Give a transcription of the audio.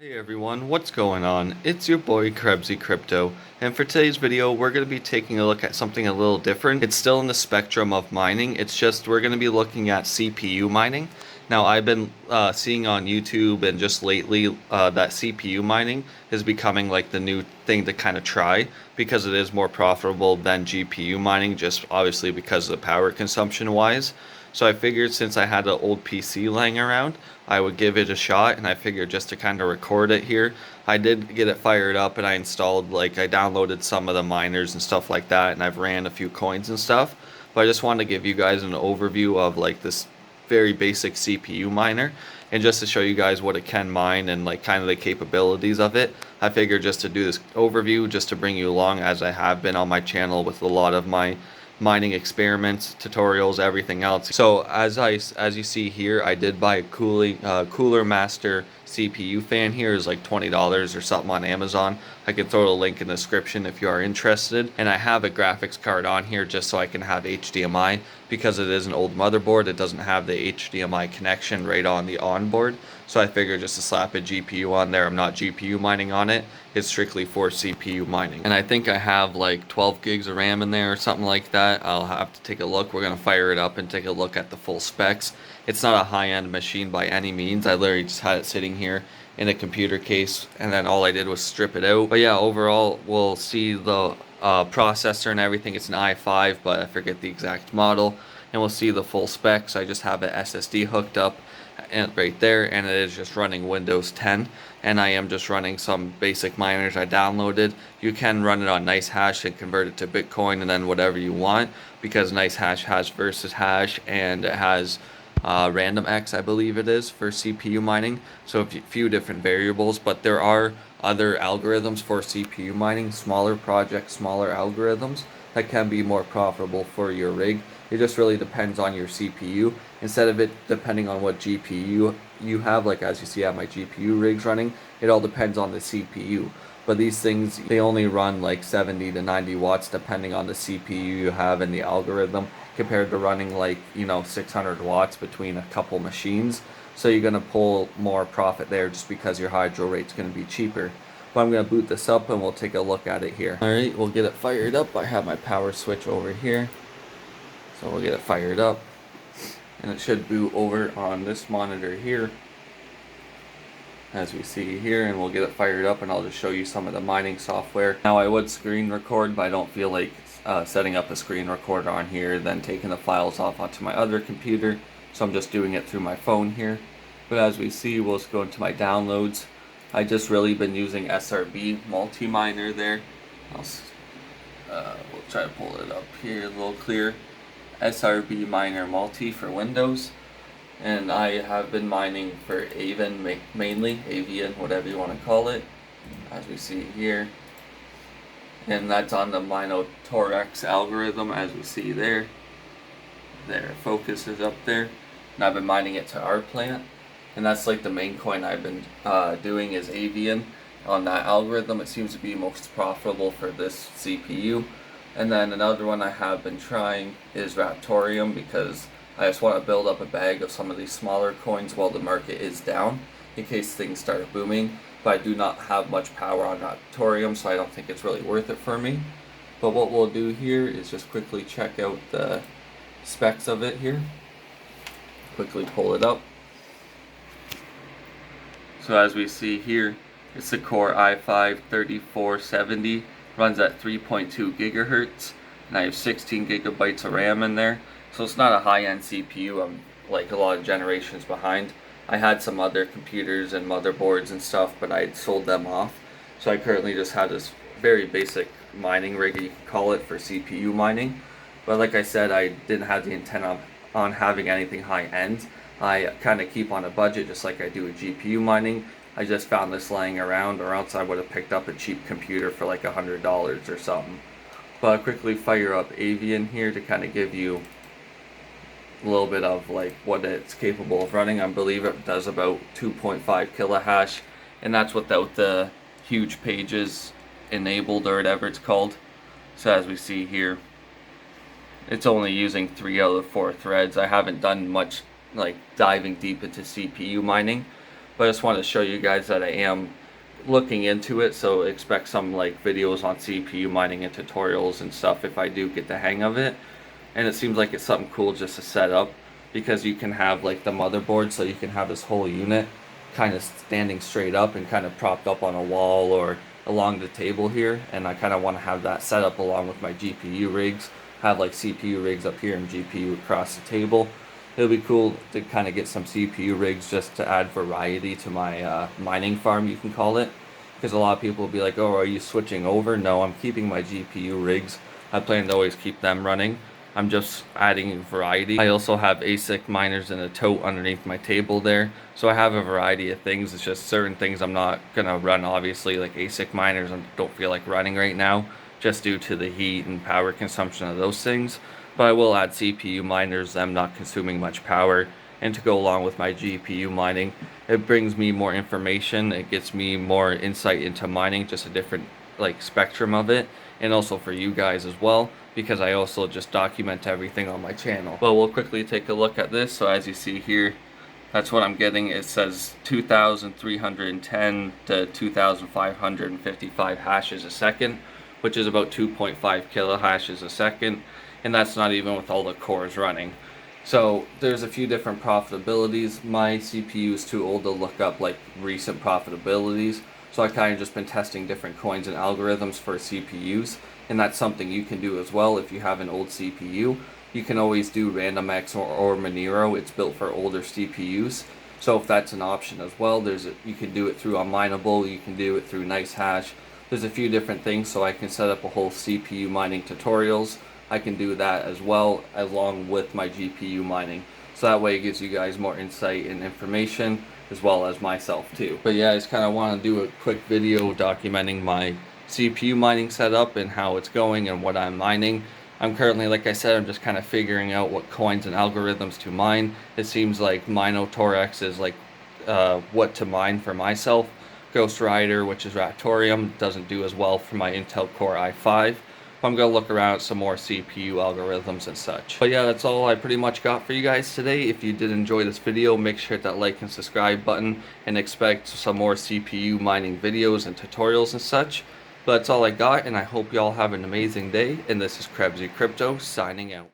Hey everyone, what's going on? It's your boy Krebsy Crypto, and for today's video we're going to be taking a look at something a little different. It's still in the spectrum of mining, it's just we're going to be looking at CPU mining. Now I've been seeing on YouTube and just lately that CPU mining is becoming like the new thing to kind of try because it is more profitable than GPU mining, just obviously because of the power consumption wise. So I figured since I had an old PC laying around, I would give it a shot, and I figured just to kind of record it here. I did get it fired up and I installed, I downloaded some of the miners and stuff like that, and I've ran a few coins and stuff. But I just wanted to give you guys an overview of like this very basic CPU miner, and just to show you guys what it can mine and like kind of the capabilities of it. I figured just to do this overview just to bring you along, as I have been on my channel with a lot of my mining experiments, tutorials, everything else. So as you see here, I did buy a Cooler Master CPU fan. Here is like $20 or something on Amazon. I can throw a link in the description if you are interested. And I have a graphics card on here just so I can have HDMI, because it is an old motherboard. It doesn't have the HDMI connection right on the onboard. So I figured just to slap a GPU on there. I'm not GPU mining on it. It's strictly for CPU mining. And I think I have like 12 gigs of RAM in there or something like that. I'll have to take a look. We're going to fire it up and take a look at the full specs. It's not a high-end machine by any means. I literally just had it sitting here in a computer case, and then all I did was strip it out. But yeah, overall we'll see the processor and everything. It's an i5, but I forget the exact model. And we'll see the full specs. I just have an SSD hooked up and right there, and it is just running Windows 10, and I am just running some basic miners I downloaded. You can run it on NiceHash and convert it to Bitcoin and then whatever you want, because NiceHash has versus hash, and it has random X, I believe it is, for CPU mining. So a few different variables, but there are other algorithms for CPU mining, smaller projects, smaller algorithms that can be more profitable for your rig. It just really depends on your CPU. Instead of it depending on what GPU you have, like as you see I have my GPU rigs running, it all depends on the CPU. But these things, they only run like 70 to 90 watts depending on the CPU you have and the algorithm, compared to running like, 600 watts between a couple machines. So you're going to pull more profit there just because your hydro rate's going to be cheaper. But I'm going to boot this up and we'll take a look at it here. Alright, we'll get it fired up. I have my power switch over here. So we'll get it fired up, and it should boot over on this monitor here, as we see here, and we'll get it fired up and I'll just show you some of the mining software. Now I would screen record, but I don't feel like setting up a screen recorder on here, then taking the files off onto my other computer, so I'm just doing it through my phone here. But as we see, we'll just go into my downloads. I just really been using SRB multi-miner there. We'll try to pull it up here a little clear. SRB Miner Multi for Windows, and I have been mining for avian mainly, avian, whatever you want to call it, as we see here, and that's on the Minotaurx algorithm, as we see there. Focus is up there, and I've been mining it to our plant, and that's like the main coin I've been doing is avian on that algorithm. It seems to be most profitable for this CPU. And then another one I have been trying is raptoreum, because I just want to build up a bag of some of these smaller coins while the market is down, in case things start booming. But I do not have much power on raptoreum, so I don't think it's really worth it for me. But what we'll do here is just quickly check out the specs of it here. Quickly pull it up. So as we see here, it's the Core i5-3470. Runs at 3.2 gigahertz, and I have 16 gigabytes of RAM in there. So it's not a high-end CPU. I'm like a lot of generations behind. I had some other computers and motherboards and stuff, but I had sold them off. So I currently just had this very basic mining rig, you can call it, for CPU mining. But like I said, I didn't have the intent on having anything high-end. I kind of keep on a budget, just like I do with GPU mining. I just found this laying around, or else I would have picked up a cheap computer for like $100 or something. But I'll quickly fire up Avian here to kind of give you a little bit of like what it's capable of running. I believe it does about 2.5 kilohash, and that's without the huge pages enabled or whatever it's called. So as we see here, it's only using 3 out of 4 threads. I haven't done much like diving deep into CPU mining, but I just wanted to show you guys that I am looking into it, so expect some like videos on CPU mining and tutorials and stuff if I do get the hang of it. And it seems like it's something cool just to set up, because you can have like the motherboard, so you can have this whole unit kind of standing straight up and kind of propped up on a wall or along the table here, and I kind of want to have that set up along with my GPU rigs, have like CPU rigs up here and GPU across the table. It'll be cool to kind of get some CPU rigs just to add variety to my mining farm, you can call it, because a lot of people will be like, oh, are you switching over? No, I'm keeping my GPU rigs. I plan to always keep them running. I'm just adding variety. I also have ASIC miners in a tote underneath my table there, so I have a variety of things. It's just certain things I'm not gonna run, obviously, like ASIC miners I don't feel like running right now, just due to the heat and power consumption of those things. But I will add CPU miners, them not consuming much power, and to go along with my GPU mining. It brings me more information, it gets me more insight into mining, just a different like spectrum of it, and also for you guys as well, because I also just document everything on my channel. Well, we'll quickly take a look at this. So as you see here, that's what I'm getting. It says 2,310 to 2,555 hashes a second, which is about 2.5 kilohashes a second, and that's not even with all the cores running. So there's a few different profitabilities. My CPU is too old to look up like recent profitabilities, so I kind of just been testing different coins and algorithms for CPUs, and that's something you can do as well. If you have an old CPU, you can always do RandomX or Monero. It's built for older CPUs, so if that's an option as well, you can do it through Unminable, you can do it through NiceHash. There's a few different things, so I can set up a whole CPU mining tutorials. I can do that as well, along with my GPU mining. So that way it gives you guys more insight and information, as well as myself too. But yeah, I just kind of want to do a quick video documenting my CPU mining setup and how it's going and what I'm mining. I'm currently, like I said, I'm just kind of figuring out what coins and algorithms to mine. It seems like Minotaurx is like what to mine for myself. Ghost Rider, which is raptoreum, doesn't do as well for my Intel Core i5. I'm going to look around at some more CPU algorithms and such. But yeah, that's all I pretty much got for you guys today. If you did enjoy this video, make sure to hit that like and subscribe button, and expect some more CPU mining videos and tutorials and such. But that's all I got, and I hope y'all have an amazing day. And this is Krebsy Crypto signing out.